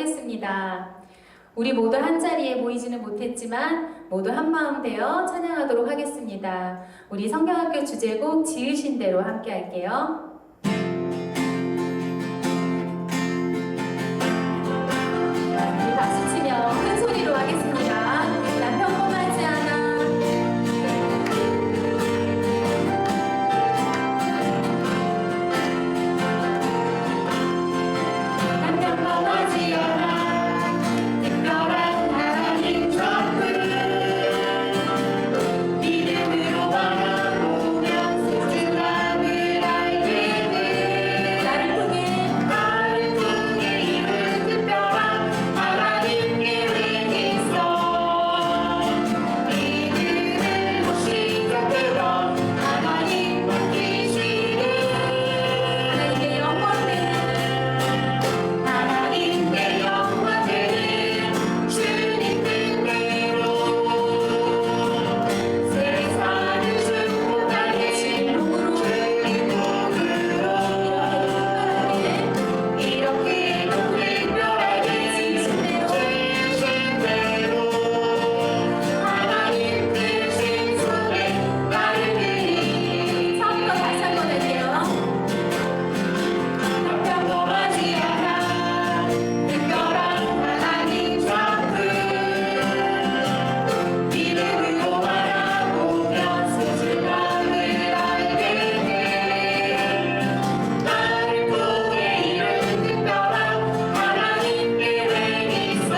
하겠습니다. 우리 모두 한자리에 모이지는 못했지만 모두 한마음 되어 찬양하도록 하겠습니다. 우리 성경학교 주제곡 지으신 대로 함께 할게요. 우리 박수 치며 큰 소리로 하겠습니다. 난 평범하지 않아. 난 평범하지 않아. 특별한 하나님 전부 믿음으로 바라보며 소중함을 알게 돼. 나를 통해 이룬 특별한 하나님 계획이 있어. 믿음으로 시작해봐. 하나님 맡기시는 하나님의 영광 되는 주님 뜻대로 세상을 축복하게 진복으로 주님 복으로 이렇게 특별하게 지으신 대로 하나님 뜻인 속에 나를 드리. 처음부터 다시 한번 할게요. 난 평범하지 않아. 특별한 하나님 전부 믿음으로 바라보며 소중함을 알게 돼. 나를 통해 이룬 특별한 하나님 계획이 있어.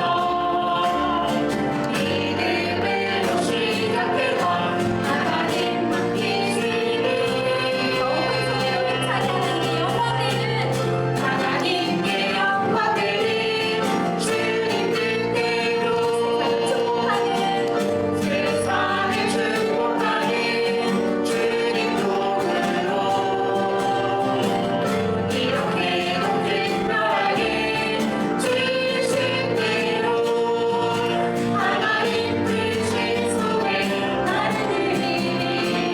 믿음으로 시작해봐. 하나님 맡기시는 하나님께 영광 되는 주님 뜻대로 세상을 축복하는 주님 복으로 이렇게 특별하게 주신 대로 하나님 뜻인 속에 나를 드리.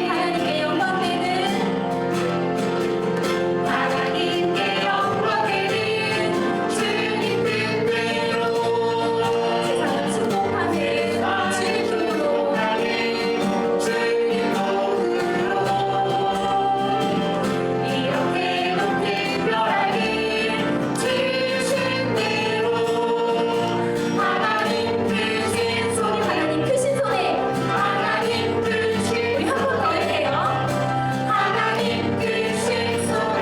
하나님께 영광 되는 하나님께 영광 되는 주님 뜻대로 세상을 축복하는 주님 복으로 주님 복으로 이렇게 특별하게 주신 대로 하나님 뜻인 손에 하나님 크신 손에 하나님 뜻인 우리 한 번 더 할게요. 하나님 뜻인 손에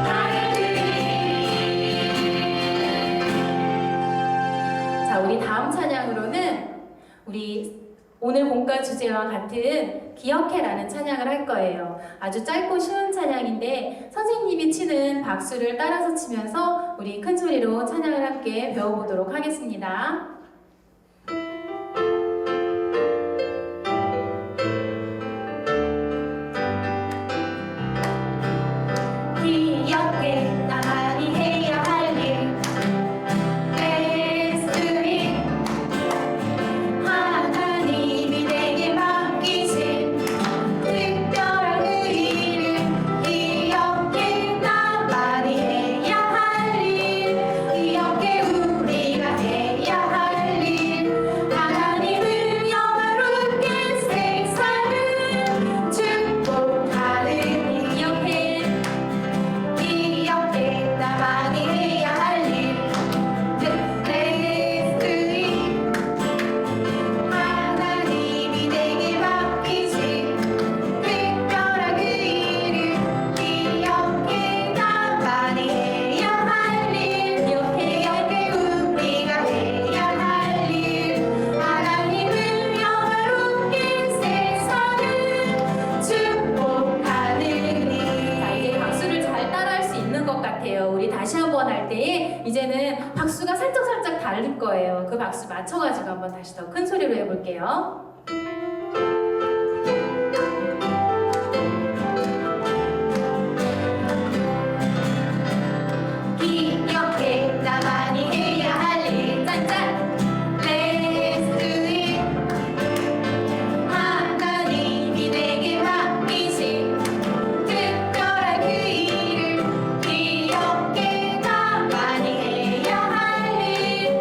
나를 드리. 자, 우리 다음 찬양으로는 우리 오늘 본가 주제와 같은 기억해라는 찬양을 할 거예요. 아주 짧고 쉬운 찬양인데 선생님이 치는 박수를 따라서 치면서 우리 큰 소리로 찬양을 함께 배워보도록 하겠습니다. 기억해 나만이 해야 할 일. Let's do it. 하나님이 내게 맡기신 특별한 그 일을 기억해 나만이 해야 할 일. 기억해 우리가 해야 할 일. 하나님을 영화롭게 세상을 축복하는 일. 기억해 나만이 해야 할 일. Let's do it. 하나님이 내게 맡기신 특별한 그 일을 기억해 나만이 해야 할 일. 기억해 우리가 해야 할 일. 하나님을 영화롭게 세상을 축복하는 일. 자, 이제 박수를 잘 따라할 수 있는 것 같아요. 우리 다시 한번 할 때에 이제는 박수가 살짝 다를 거예요. 그 박수 맞춰가지고 한번 다시 더 큰 소리로 해볼게요. 기억해 나만이 해야 할 일. 짠짠. Let's do it. 하나님이 내게 맡기신 특별한 그 일을 기억해 나만이 해야 할 일.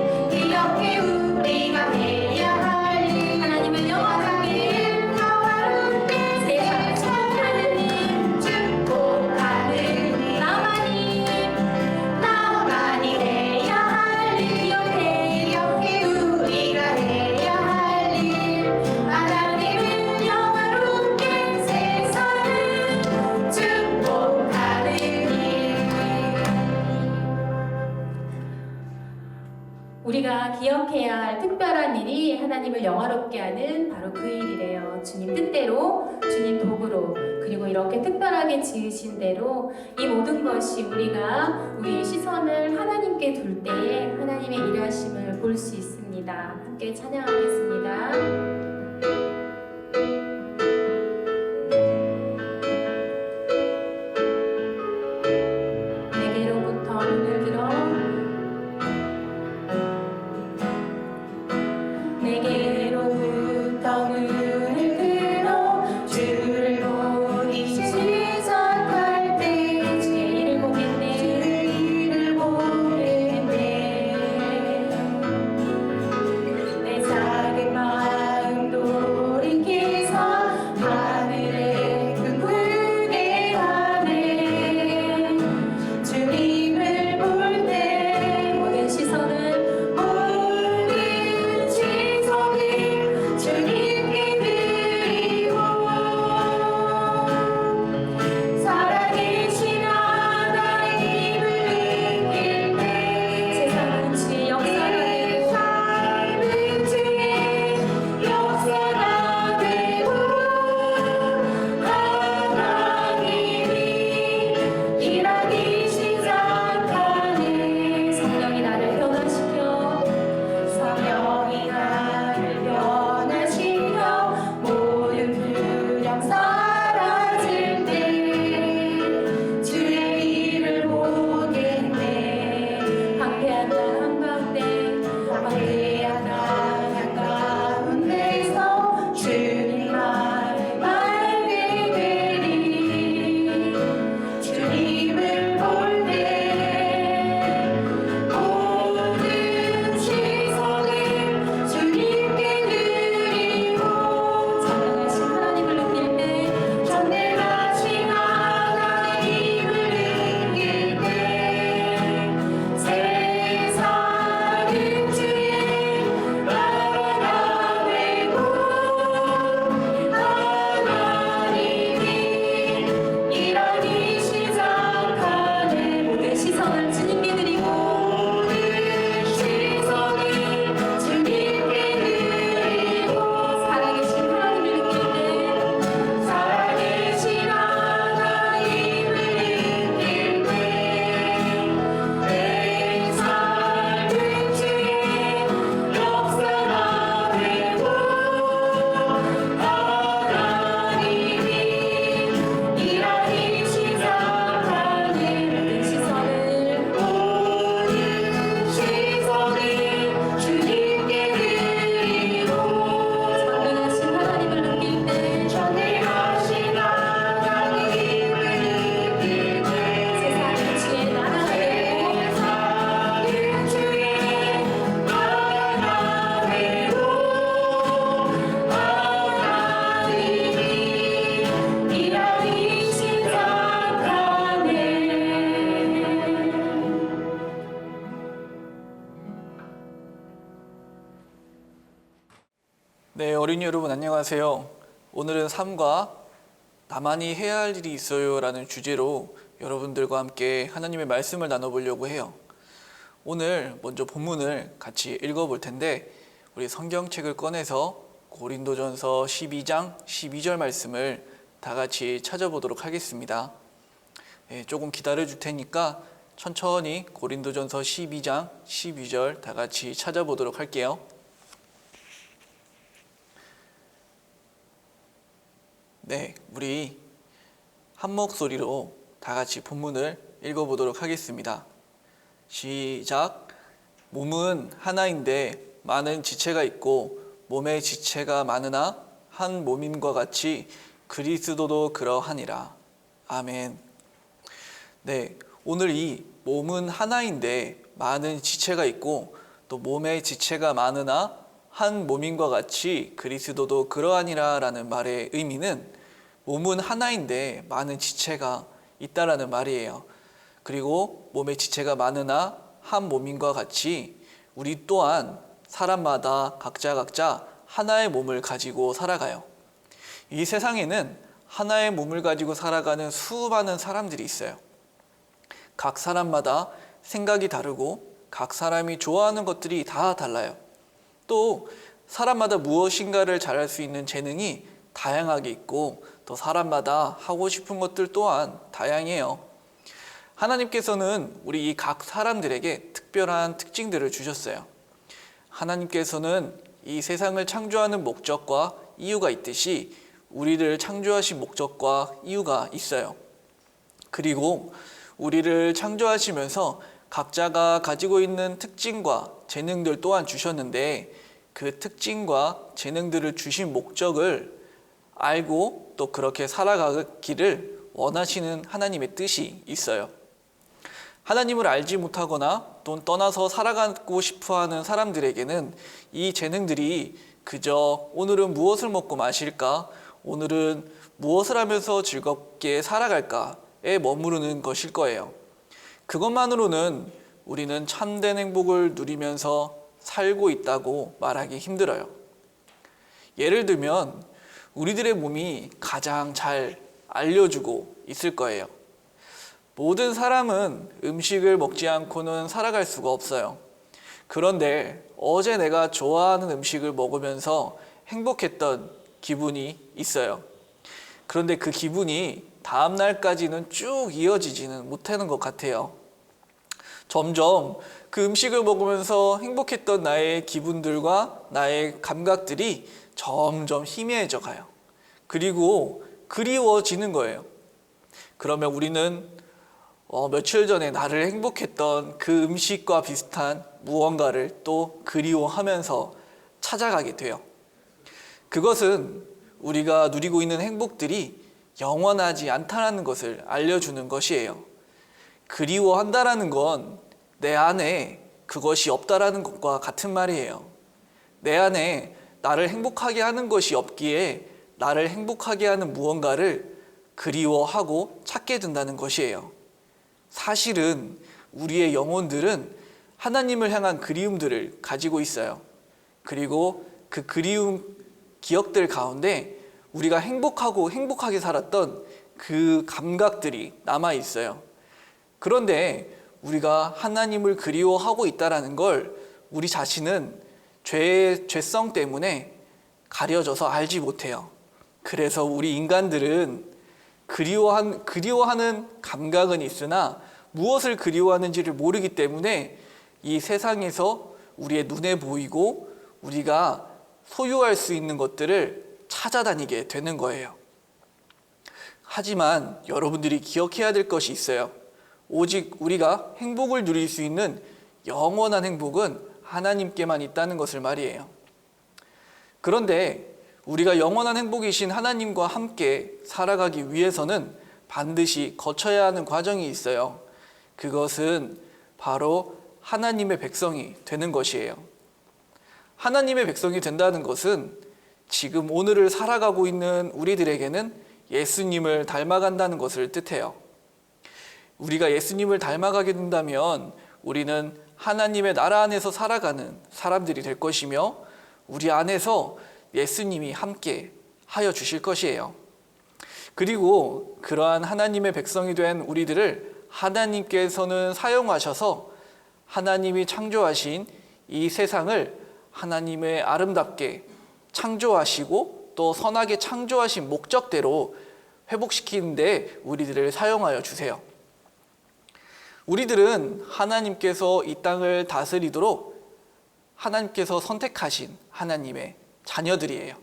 우리가 기억해야 할 특별한 일이 하나님을 영화롭게 하는 바로 그 일이래요. 주님 뜻대로, 주님 도구로, 그리고 이렇게 특별하게 지으신 대로 이 모든 것이 우리가 우리의 시선을 하나님께 둘 때에 하나님의 일하심을 볼 수 있습니다. 함께 찬양하겠습니다. 내게로부터 눈을 들어 내게로부터 눈을 들어 주를 보기 시작할 때 주의 일을 보겠네. 주의 일을 보겠네. 내 작은 마음 돌이켜서 하늘에 꿈꾸게 하네. 주님을 볼 때 모든 시선을 모든 시선을 주님께 드리고 살아계신 하나님을 느낄 때 세상은 주의 역사가 되고 삶은 주의 역사가 되고 하나님이 일하기 시작하네. 성령이 나를 변화시켜 성령이 나를 변화시켜 모든 불량 사라질 때 주의 일을 보겠네. 황폐한 날 한가운데 황폐한 날 한가운데서 주님 말을 알게 되리. 주님을 볼 때 모든 시선을 주님께 드리고 전능하신 하나님을 느낄 때 전능하신 하나님을 느낄 때 세상은 주의 나라가 되고 하나님이 일하기 시작하네. 모든 시선을 주님께 드리고 모든 시선을 주님께 드리고 살아계신 하나님을 느낄 때 살아계신 하나님을 느낄 때내 삶은 주의 역사가 되고 하나님이 일하기 시작하네. 모든 시선을 모든 시선을 주님께 드리고 전능하신 하나님을 느낄 때 전능하신 하나님을 느낄 때 세상은 주의 나라가 되고 세상은 주의 나라가 되고 하나님이 일하기 시작하네. 네, 어린이 여러분 안녕하세요. 오늘은 삶과 나만이 해야 할 일이 있어요 라는 주제로 여러분들과 함께 하나님의 말씀을 나눠보려고 해요. 오늘 먼저 본문을 같이 읽어볼 텐데 우리 성경책을 꺼내서 고린도전서 12장 12절 말씀을 다 같이 찾아보도록 하겠습니다. 조금 기다려 줄 테니까 천천히 고린도전서 12장 12절 다 같이 찾아보도록 할게요. 네, 우리 한 목소리로 다 같이 본문을 읽어보도록 하겠습니다. 시작. 몸은 하나인데 많은 지체가 있고 몸의 지체가 많으나 한 몸임과 같이 그리스도도 그러하니라. 아멘. 네, 오늘 이 몸은 하나인데 많은 지체가 있고 또 몸의 지체가 많으나 한 몸인과 같이 그리스도도 그러하니라 라는 말의 의미는 몸은 하나인데 많은 지체가 있다라는 말이에요. 그리고 몸의 지체가 많으나 한 몸인과 같이 우리 또한 사람마다 각자 하나의 몸을 가지고 살아가요. 이 세상에는 하나의 몸을 가지고 살아가는 수많은 사람들이 있어요. 각 사람마다 생각이 다르고 각 사람이 좋아하는 것들이 다 달라요. 또 사람마다 무엇인가를 잘할 수 있는 재능이 다양하게 있고 또 사람마다 하고 싶은 것들 또한 다양해요. 하나님께서는 우리 이 각 사람들에게 특별한 특징들을 주셨어요. 하나님께서는 이 세상을 창조하는 목적과 이유가 있듯이 우리를 창조하신 목적과 이유가 있어요. 그리고 우리를 창조하시면서 각자가 가지고 있는 특징과 재능들 또한 주셨는데 그 특징과 재능들을 주신 목적을 알고 또 그렇게 살아가기를 원하시는 하나님의 뜻이 있어요. 하나님을 알지 못하거나 또 떠나서 살아가고 싶어하는 사람들에게는 이 재능들이 그저 오늘은 무엇을 먹고 마실까? 오늘은 무엇을 하면서 즐겁게 살아갈까에 머무르는 것일 거예요. 그것만으로는 우리는 참된 행복을 누리면서 살고 있다고 말하기 힘들어요. 예를 들면 우리들의 몸이 가장 잘 알려주고 있을 거예요. 모든 사람은 음식을 먹지 않고는 살아갈 수가 없어요. 그런데 어제 내가 좋아하는 음식을 먹으면서 행복했던 기분이 있어요. 그런데 그 기분이 다음 날까지는 쭉 이어지지는 못하는 것 같아요. 점점 그 음식을 먹으면서 행복했던 나의 기분들과 나의 감각들이 점점 희미해져 가요. 그리고 그리워지는 거예요. 그러면 우리는 며칠 전에 나를 행복했던 그 음식과 비슷한 무언가를 또 그리워하면서 찾아가게 돼요. 그것은 우리가 누리고 있는 행복들이 영원하지 않다는 것을 알려주는 것이에요. 그리워한다라는 건 내 안에 그것이 없다라는 것과 같은 말이에요. 내 안에 나를 행복하게 하는 것이 없기에 나를 행복하게 하는 무언가를 그리워하고 찾게 된다는 것이에요. 사실은 우리의 영혼들은 하나님을 향한 그리움들을 가지고 있어요. 그리고 그 그리움 기억들 가운데 우리가 행복하고 행복하게 살았던 그 감각들이 남아 있어요. 그런데 우리가 하나님을 그리워하고 있다는 걸 우리 자신은 죄성 때문에 가려져서 알지 못해요. 그래서 우리 인간들은 그리워하는 감각은 있으나 무엇을 그리워하는지를 모르기 때문에 이 세상에서 우리의 눈에 보이고 우리가 소유할 수 있는 것들을 찾아다니게 되는 거예요. 하지만 여러분들이 기억해야 될 것이 있어요. 오직 우리가 행복을 누릴 수 있는 영원한 행복은 하나님께만 있다는 것을 말이에요. 그런데 우리가 영원한 행복이신 하나님과 함께 살아가기 위해서는 반드시 거쳐야 하는 과정이 있어요. 그것은 바로 하나님의 백성이 되는 것이에요. 하나님의 백성이 된다는 것은 지금 오늘을 살아가고 있는 우리들에게는 예수님을 닮아간다는 것을 뜻해요. 우리가 예수님을 닮아가게 된다면 우리는 하나님의 나라 안에서 살아가는 사람들이 될 것이며 우리 안에서 예수님이 함께 하여 주실 것이에요. 그리고 그러한 하나님의 백성이 된 우리들을 하나님께서는 사용하셔서 하나님이 창조하신 이 세상을 하나님의 아름답게 창조하시고 또 선하게 창조하신 목적대로 회복시키는데 우리들을 사용하여 주세요. 우리들은 하나님께서 이 땅을 다스리도록 하나님께서 선택하신 하나님의 자녀들이에요.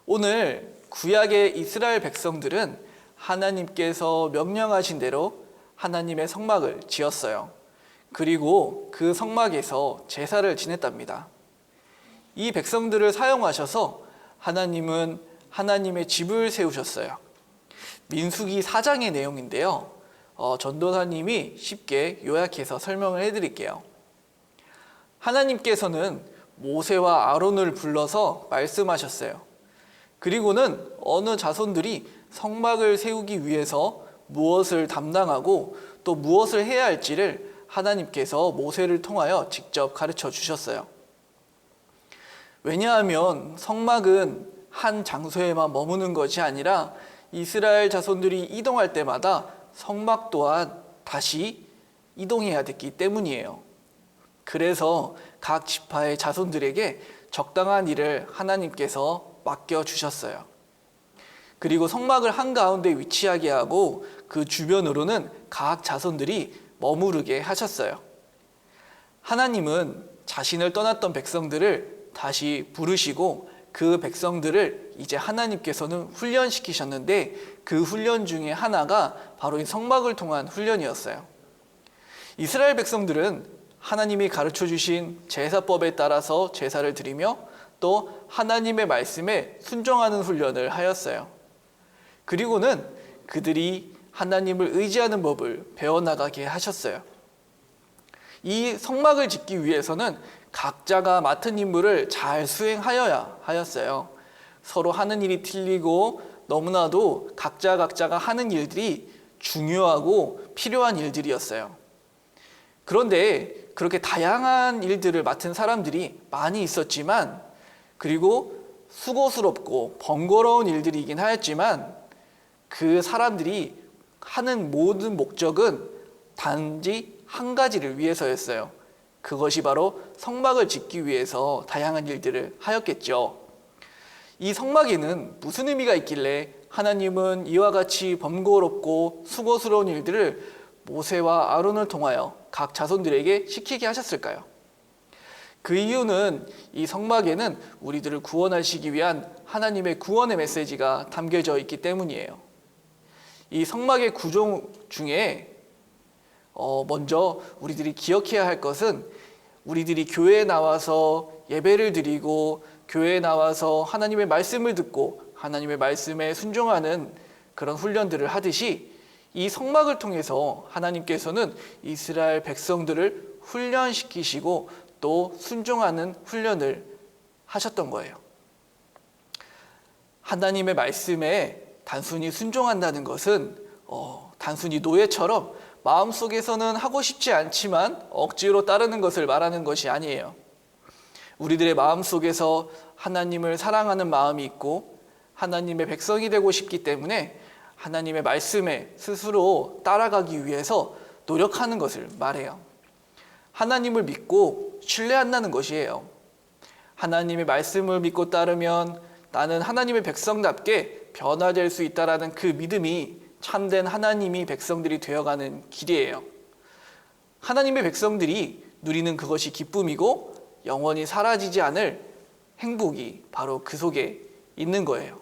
오늘 구약의 이스라엘 백성들은 하나님께서 명령하신 대로 하나님의 성막을 지었어요. 그리고 그 성막에서 제사를 지냈답니다. 이 백성들을 사용하셔서 하나님은 하나님의 집을 세우셨어요. 민수기 4장의 내용인데요. 전도사님이 쉽게 요약해서 설명을 해드릴게요. 하나님께서는 모세와 아론을 불러서 말씀하셨어요. 그리고는 어느 자손들이 성막을 세우기 위해서 무엇을 담당하고 또 무엇을 해야 할지를 하나님께서 모세를 통하여 직접 가르쳐 주셨어요. 왜냐하면 성막은 한 장소에만 머무는 것이 아니라 이스라엘 자손들이 이동할 때마다 성막 또한 다시 이동해야 됐기 때문이에요. 그래서 각 지파의 자손들에게 적당한 일을 하나님께서 맡겨주셨어요. 그리고 성막을 한가운데 위치하게 하고 그 주변으로는 각 자손들이 머무르게 하셨어요. 하나님은 자신을 떠났던 백성들을 다시 부르시고 그 백성들을 이제 하나님께서는 훈련시키셨는데 그 훈련 중에 하나가 바로 이 성막을 통한 훈련이었어요. 이스라엘 백성들은 하나님이 가르쳐 주신 제사법에 따라서 제사를 드리며 또 하나님의 말씀에 순종하는 훈련을 하였어요. 그리고는 그들이 하나님을 의지하는 법을 배워나가게 하셨어요. 이 성막을 짓기 위해서는 각자가 맡은 임무를 잘 수행하여야 하였어요. 서로 하는 일이 틀리고 너무나도 각자가 하는 일들이 중요하고 필요한 일들이었어요. 그런데 그렇게 다양한 일들을 맡은 사람들이 많이 있었지만, 그리고 수고스럽고 번거로운 일들이긴 하였지만, 그 사람들이 하는 모든 목적은 단지 한 가지를 위해서였어요. 그것이 바로 성막을 짓기 위해서 다양한 일들을 하였겠죠. 이 성막에는 무슨 의미가 있길래 하나님은 이와 같이 번거롭고 수고스러운 일들을 모세와 아론을 통하여 각 자손들에게 시키게 하셨을까요? 그 이유는 이 성막에는 우리들을 구원하시기 위한 하나님의 구원의 메시지가 담겨져 있기 때문이에요. 이 성막의 구조 중에 먼저 우리들이 기억해야 할 것은, 우리들이 교회에 나와서 예배를 드리고 교회에 나와서 하나님의 말씀을 듣고 하나님의 말씀에 순종하는 그런 훈련들을 하듯이, 이 성막을 통해서 하나님께서는 이스라엘 백성들을 훈련시키시고 또 순종하는 훈련을 하셨던 거예요. 하나님의 말씀에 단순히 순종한다는 것은 단순히 노예처럼 마음속에서는 하고 싶지 않지만 억지로 따르는 것을 말하는 것이 아니에요. 우리들의 마음속에서 하나님을 사랑하는 마음이 있고 하나님의 백성이 되고 싶기 때문에 하나님의 말씀에 스스로 따라가기 위해서 노력하는 것을 말해요. 하나님을 믿고 신뢰한다는 것이에요. 하나님의 말씀을 믿고 따르면 나는 하나님의 백성답게 변화될 수 있다라는 그 믿음이 참된 하나님이 백성들이 되어가는 길이에요. 하나님의 백성들이 누리는 그것이 기쁨이고 영원히 사라지지 않을 행복이 바로 그 속에 있는 거예요.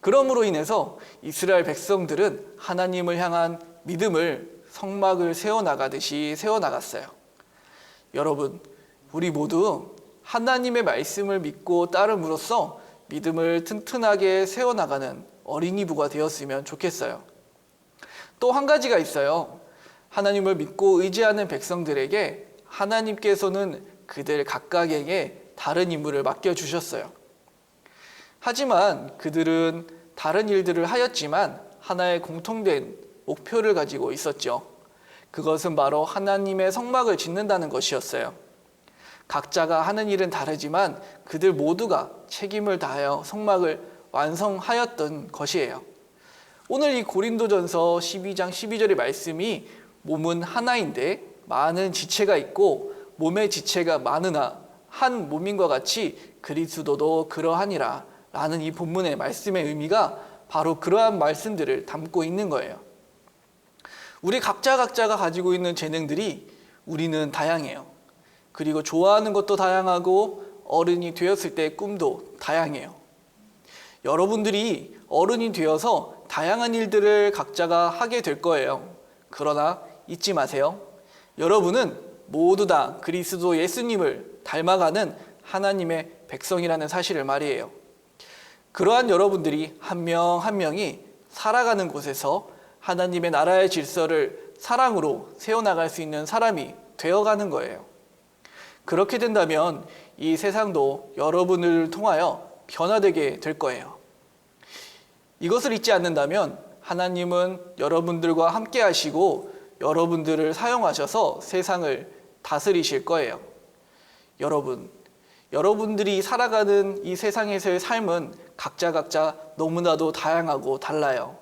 그러므로 인해서 이스라엘 백성들은 하나님을 향한 믿음을 성막을 세워나가듯이 세워나갔어요. 여러분, 우리 모두 하나님의 말씀을 믿고 따름으로써 믿음을 튼튼하게 세워나가는 어린이부가 되었으면 좋겠어요. 또 한 가지가 있어요. 하나님을 믿고 의지하는 백성들에게 하나님께서는 그들 각각에게 다른 임무를 맡겨주셨어요. 하지만 그들은 다른 일들을 하였지만 하나의 공통된 목표를 가지고 있었죠. 그것은 바로 하나님의 성막을 짓는다는 것이었어요. 각자가 하는 일은 다르지만 그들 모두가 책임을 다하여 성막을 완성하였던 것이에요. 오늘 이 고린도전서 12장 12절의 말씀이 몸은 하나인데 많은 지체가 있고 몸의 지체가 많으나 한 몸인과 같이 그리스도도 그러하니라 라는 이 본문의 말씀의 의미가 바로 그러한 말씀들을 담고 있는 거예요. 우리 각자가 가지고 있는 재능들이 우리는 다양해요. 그리고 좋아하는 것도 다양하고 어른이 되었을 때의 꿈도 다양해요. 여러분들이 어른이 되어서 다양한 일들을 각자가 하게 될 거예요. 그러나 잊지 마세요. 여러분은 모두 다 그리스도 예수님을 닮아가는 하나님의 백성이라는 사실을 말이에요. 그러한 여러분들이 한 명 한 명이 살아가는 곳에서 하나님의 나라의 질서를 사랑으로 세워나갈 수 있는 사람이 되어가는 거예요. 그렇게 된다면 이 세상도 여러분을 통하여 변화되게 될 거예요. 이것을 잊지 않는다면 하나님은 여러분들과 함께 하시고 여러분들을 사용하셔서 세상을 다스리실 거예요. 여러분들이 살아가는 이 세상에서의 삶은 각자 너무나도 다양하고 달라요.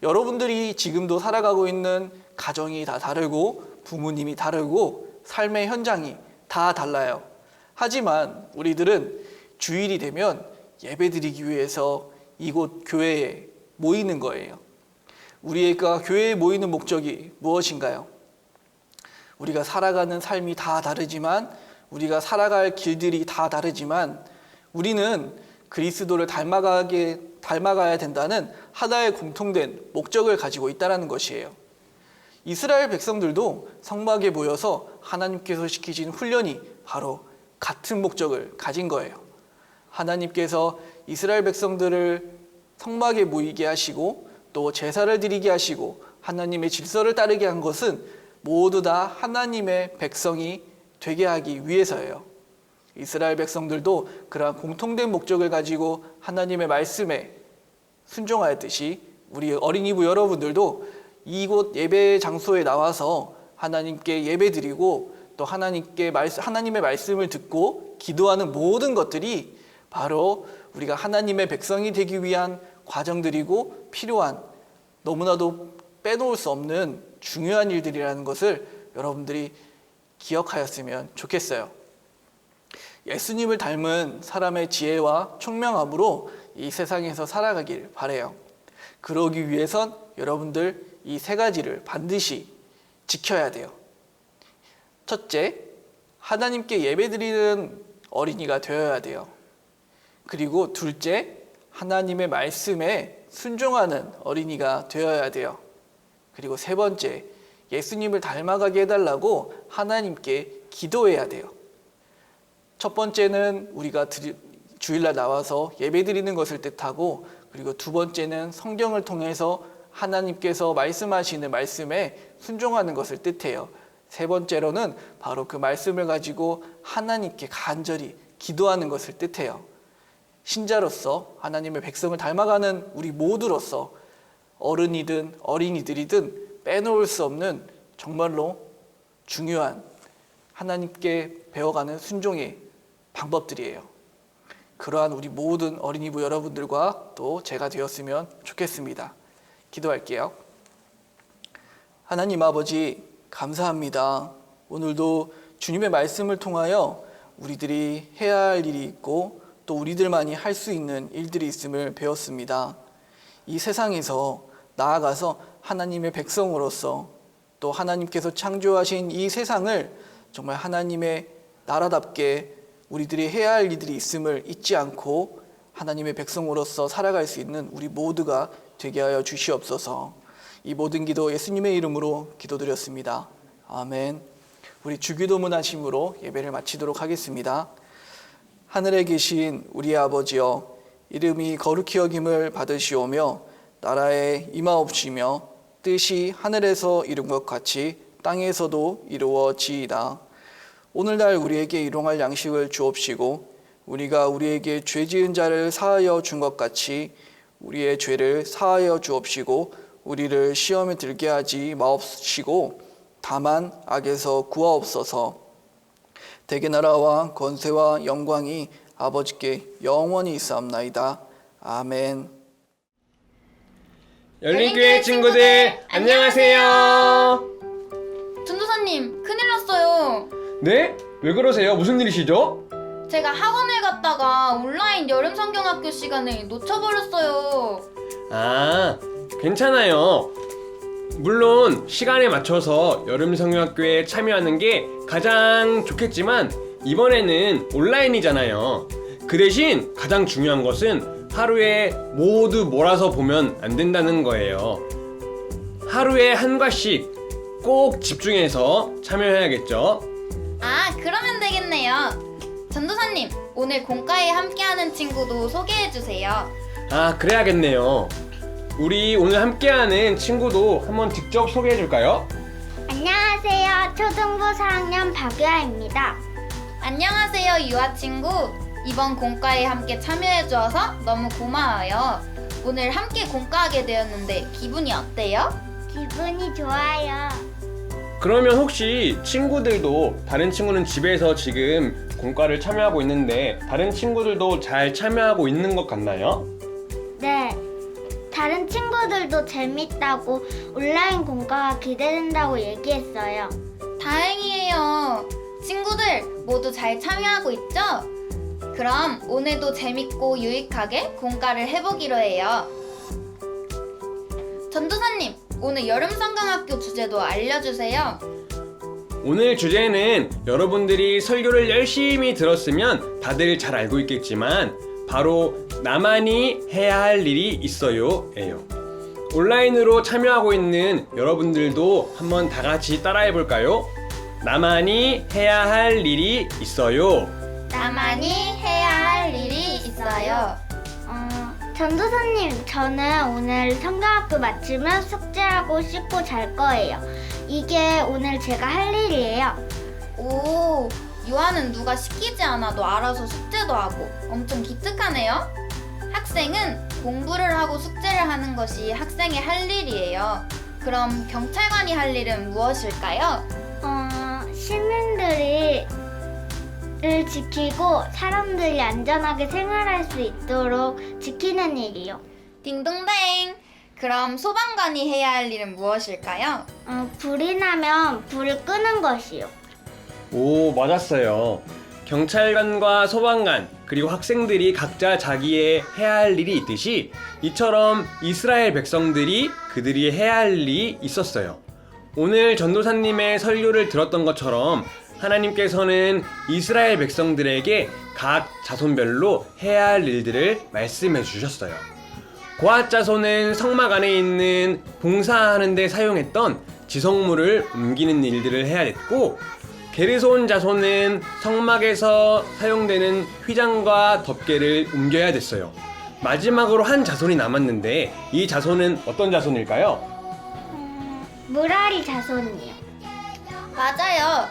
여러분들이 지금도 살아가고 있는 가정이 다 다르고 부모님이 다르고 삶의 현장이 다 달라요. 하지만 우리들은 주일이 되면 예배드리기 위해서 이곳 교회에 모이는 거예요. 우리가 교회에 모이는 목적이 무엇인가요? 우리가 살아가는 삶이 다 다르지만, 우리가 살아갈 길들이 다 다르지만, 우리는 그리스도를 닮아가야 된다는 하나의 공통된 목적을 가지고 있다는 것이에요. 이스라엘 백성들도 성막에 모여서 하나님께서 시키신 훈련이 바로 같은 목적을 가진 거예요. 하나님께서 이스라엘 백성들을 성막에 모이게 하시고 또 제사를 드리게 하시고 하나님의 질서를 따르게 한 것은 모두 다 하나님의 백성이 되게 하기 위해서예요. 이스라엘 백성들도 그러한 공통된 목적을 가지고 하나님의 말씀에 순종하였듯이 우리 어린이부 여러분들도 이곳 예배 장소에 나와서 하나님께 예배드리고 또 하나님의 말씀을 듣고 기도하는 모든 것들이 바로 우리가 하나님의 백성이 되기 위한 과정들이고 필요한, 너무나도 빼놓을 수 없는 중요한 일들이라는 것을 여러분들이 기억하였으면 좋겠어요. 예수님을 닮은 사람의 지혜와 총명함으로 이 세상에서 살아가길 바라요. 그러기 위해선 여러분들 이 세 가지를 반드시 지켜야 돼요. 첫째, 하나님께 예배드리는 어린이가 되어야 돼요. 그리고 둘째, 하나님의 말씀에 순종하는 어린이가 되어야 돼요. 그리고 세 번째, 예수님을 닮아가게 해달라고 하나님께 기도해야 돼요. 첫 번째는 우리가 주일날 나와서 예배드리는 것을 뜻하고, 그리고 두 번째는 성경을 통해서 하나님께서 말씀하시는 말씀에 순종하는 것을 뜻해요. 세 번째로는 바로 그 말씀을 가지고 하나님께 간절히 기도하는 것을 뜻해요. 신자로서 하나님의 백성을 닮아가는 우리 모두로서 어른이든 어린이들이든 빼놓을 수 없는 정말로 중요한 하나님께 배워가는 순종의 방법들이에요. 그러한 우리 모든 어린이부 여러분들과 또 제가 되었으면 좋겠습니다. 기도할게요. 하나님 아버지, 감사합니다. 오늘도 주님의 말씀을 통하여 우리들이 해야 할 일이 있고 또 우리들만이 할 수 있는 일들이 있음을 배웠습니다. 이 세상에서 나아가서 하나님의 백성으로서 또 하나님께서 창조하신 이 세상을 정말 하나님의 나라답게 우리들이 해야 할 일들이 있음을 잊지 않고 하나님의 백성으로서 살아갈 수 있는 우리 모두가 되게 하여 주시옵소서. 이 모든 기도 예수님의 이름으로 기도드렸습니다. 아멘. 우리 주기도문 하심으로 예배를 마치도록 하겠습니다. 하늘에 계신 우리 아버지여, 이름이 거룩히 여김을 받으시오며 나라에 임하옵시며 뜻이 하늘에서 이룬 것 같이 땅에서도 이루어지이다. 오늘날 우리에게 일용할 양식을 주옵시고 우리가 우리에게 죄 지은 자를 사하여 준 것 같이 우리의 죄를 사하여 주옵시고 우리를 시험에 들게 하지 마옵시고 다만 악에서 구하옵소서. 대개 나라와 권세와 영광이 아버지께 영원히 있사옵나이다. 아멘. 열린교회 친구들 안녕하세요. 전도사님, 큰일 났어요. 네? 왜 그러세요? 무슨 일이시죠? 제가 학원을 갔다가 온라인 여름 성경학교 시간을 놓쳐버렸어요. 아, 괜찮아요. 물론 시간에 맞춰서 여름 성경학교에 참여하는 게 가장 좋겠지만 이번에는 온라인이잖아요. 그 대신 가장 중요한 것은 하루에 모두 몰아서 보면 안 된다는 거예요. 하루에 한 과씩 꼭 집중해서 참여해야겠죠? 아, 그러면 되겠네요. 전도사님, 오늘 공과에 함께하는 친구도 소개해주세요. 아, 그래야겠네요. 우리 오늘 함께하는 친구도 한번 직접 소개해줄까요? 안녕하세요. 초등부 4학년 박유아입니다. 안녕하세요, 유아 친구. 이번 공과에 함께 참여해주어서 너무 고마워요. 오늘 함께 공과하게 되었는데 기분이 어때요? 기분이 좋아요. 그러면 혹시 친구들도, 다른 친구는 집에서 지금 공과를 참여하고 있는데 다른 친구들도 잘 참여하고 있는 것 같나요? 네, 다른 친구들도 재밌다고 온라인 공과가 기대된다고 얘기했어요. 다행이에요. 친구들 모두 잘 참여하고 있죠? 그럼 오늘도 재밌고 유익하게 공과를 해보기로 해요. 전도사님, 오늘 여름성경학교 주제도 알려주세요. 오늘 주제는 여러분들이 설교를 열심히 들었으면 다들 잘 알고 있겠지만 바로 나만이 해야 할 일이 있어요 예요. 온라인으로 참여하고 있는 여러분들도 한번 다 같이 따라해 볼까요? 나만이 해야 할 일이 있어요. 나만이 해야 할 일이 있어요. 전도사님, 저는 오늘 성경학교 마치면 숙제하고 씻고 잘 거예요. 이게 오늘 제가 할 일이에요. 오, 유아는 누가 시키지 않아도 알아서 숙제도 하고 엄청 기특하네요. 학생은 공부를 하고 숙제를 하는 것이 학생의 할 일이에요. 그럼 경찰관이 할 일은 무엇일까요? 시민들을 지키고 사람들이 안전하게 생활할 수 있도록 지키는 일이요. 딩동댕! 그럼 소방관이 해야 할 일은 무엇일까요? 불이 나면 불을 끄는 것이요. 오, 맞았어요. 경찰관과 소방관 그리고 학생들이 각자 자기의 해야 할 일이 있듯이 이처럼 이스라엘 백성들이 그들이 해야 할 일이 있었어요. 오늘 전도사님의 설교를 들었던 것처럼 하나님께서는 이스라엘 백성들에게 각 자손별로 해야 할 일들을 말씀해 주셨어요. 고앗 자손은 성막 안에 있는 봉사하는 데 사용했던 지성물을 옮기는 일들을 해야 했고, 게르손 자손은 성막에서 사용되는 휘장과 덮개를 옮겨야 됐어요. 마지막으로 한 자손이 남았는데 이 자손은 어떤 자손일까요? 무라리 자손이요. 맞아요.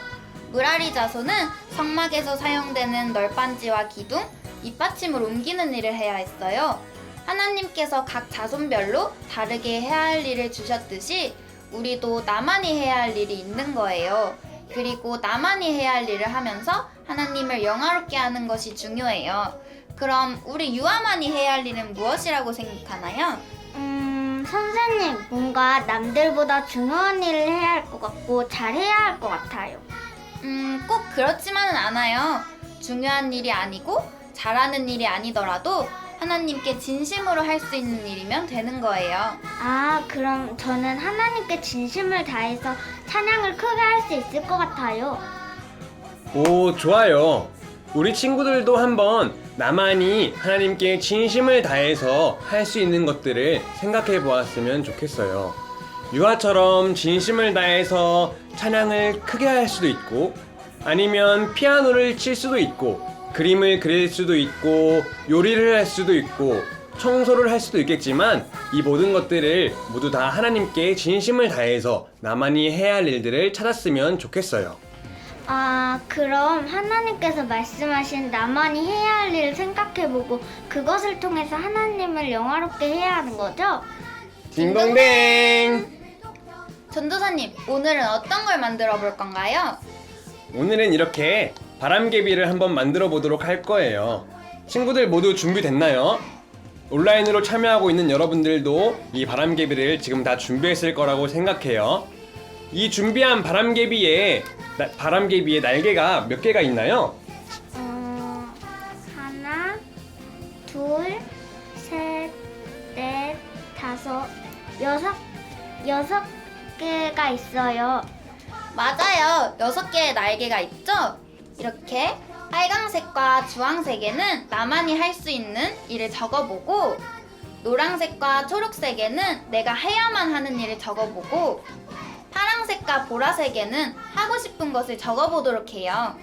무라리 자손은 성막에서 사용되는 널빤지와 기둥, 밑받침을 옮기는 일을 해야 했어요. 하나님께서 각 자손별로 다르게 해야 할 일을 주셨듯이 우리도 나만이 해야 할 일이 있는 거예요. 그리고 나만이 해야 할 일을 하면서 하나님을 영화롭게 하는 것이 중요해요. 그럼 우리 유아만이 해야 할 일은 무엇이라고 생각하나요? 선생님, 뭔가 남들보다 중요한 일을 해야 할 것 같고 잘해야 할 것 같아요. 꼭 그렇지만은 않아요. 중요한 일이 아니고 잘하는 일이 아니더라도 하나님께 진심으로 할 수 있는 일이면 되는 거예요. 그럼 저는 하나님께 진심을 다해서 찬양을 크게 할 수 있을 것 같아요. 오, 좋아요. 우리 친구들도 한번 나만이 하나님께 진심을 다해서 할 수 있는 것들을 생각해 보았으면 좋겠어요. 유아처럼 진심을 다해서 찬양을 크게 할 수도 있고, 아니면 피아노를 칠 수도 있고, 그림을 그릴 수도 있고, 요리를 할 수도 있고, 청소를 할 수도 있겠지만 이 모든 것들을 모두 다 하나님께 진심을 다해서 나만이 해야 할 일들을 찾았으면 좋겠어요. 그럼 하나님께서 말씀하신 나만이 해야 할 일을 생각해보고 그것을 통해서 하나님을 영화롭게 해야 하는 거죠? 딩동댕! 전도사님, 오늘은 어떤 걸 만들어 볼 건가요? 오늘은 이렇게 바람개비를 한번 만들어 보도록 할 거예요. 친구들 모두 준비됐나요? 온라인으로 참여하고 있는 여러분들도 이 바람개비를 지금 다 준비했을 거라고 생각해요. 이 준비한 바람개비에 날개가 몇 개가 있나요? 하나, 둘, 셋, 넷, 다섯, 여섯 개가 있어요. 맞아요. 6개의 날개가 있죠? 이렇게 빨강색과 주황색에는 나만이 할 수 있는 일을 적어보고, 노란색과 초록색에는 내가 해야만 하는 일을 적어보고, 파란색과 보라색에는 하고 싶은 것을 적어보도록 해요.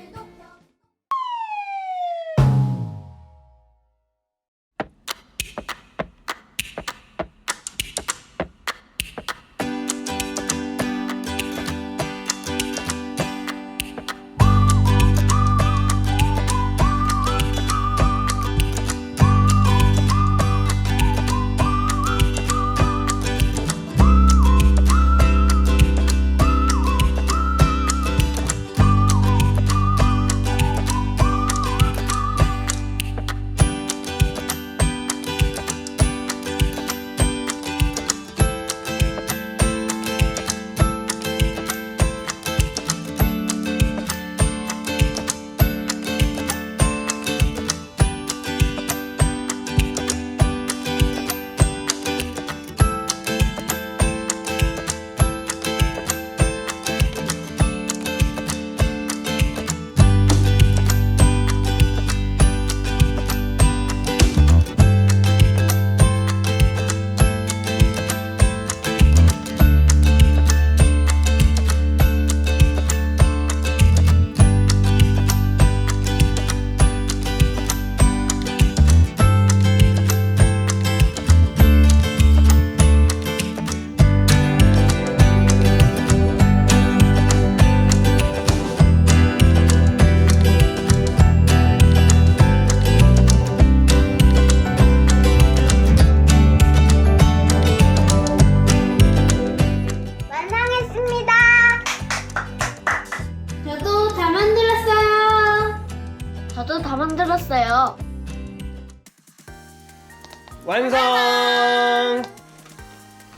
완성!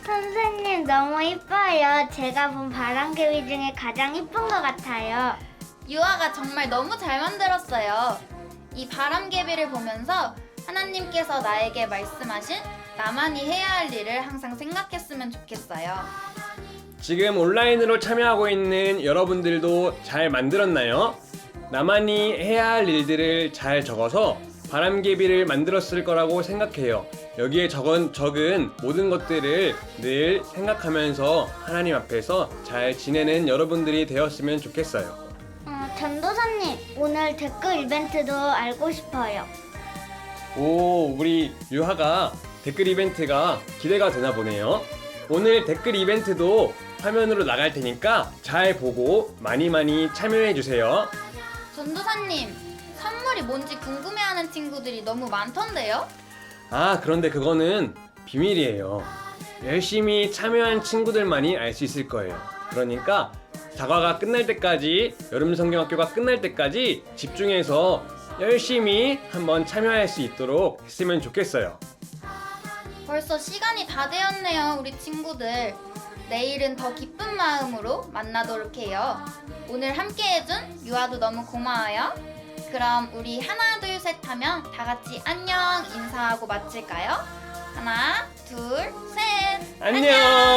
선생님 너무 이뻐요. 제가 본 바람개비 중에 가장 이쁜 것 같아요. 유아가 정말 너무 잘 만들었어요. 이 바람개비를 보면서 하나님께서 나에게 말씀하신 나만이 해야 할 일을 항상 생각했으면 좋겠어요. 지금 온라인으로 참여하고 있는 여러분들도 잘 만들었나요? 나만이 해야 할 일들을 잘 적어서 바람개비를 만들었을 거라고 생각해요. 여기에 적은 모든 것들을 늘 생각하면서 하나님 앞에서 잘 지내는 여러분들이 되었으면 좋겠어요. 전도사님, 오늘 댓글 이벤트도 알고 싶어요. 오, 우리 유하가 댓글 이벤트가 기대가 되나 보네요. 오늘 댓글 이벤트도 화면으로 나갈 테니까 잘 보고 많이 참여해 주세요. 전도사님, 선물이 뭔지 궁금해하는 친구들이 너무 많던데요? 아, 그런데 그거는 비밀이에요. 열심히 참여한 친구들만이 알 수 있을 거예요. 그러니까 사과가 끝날 때까지, 여름 성경학교가 끝날 때까지 집중해서 열심히 한번 참여할 수 있도록 했으면 좋겠어요. 벌써 시간이 다 되었네요, 우리 친구들. 내일은 더 기쁜 마음으로 만나도록 해요. 오늘 함께 해준 유아도 너무 고마워요. 그럼 우리 하나 둘 셋 하면 다 같이 안녕 인사하고 마칠까요? 하나 둘 셋 안녕!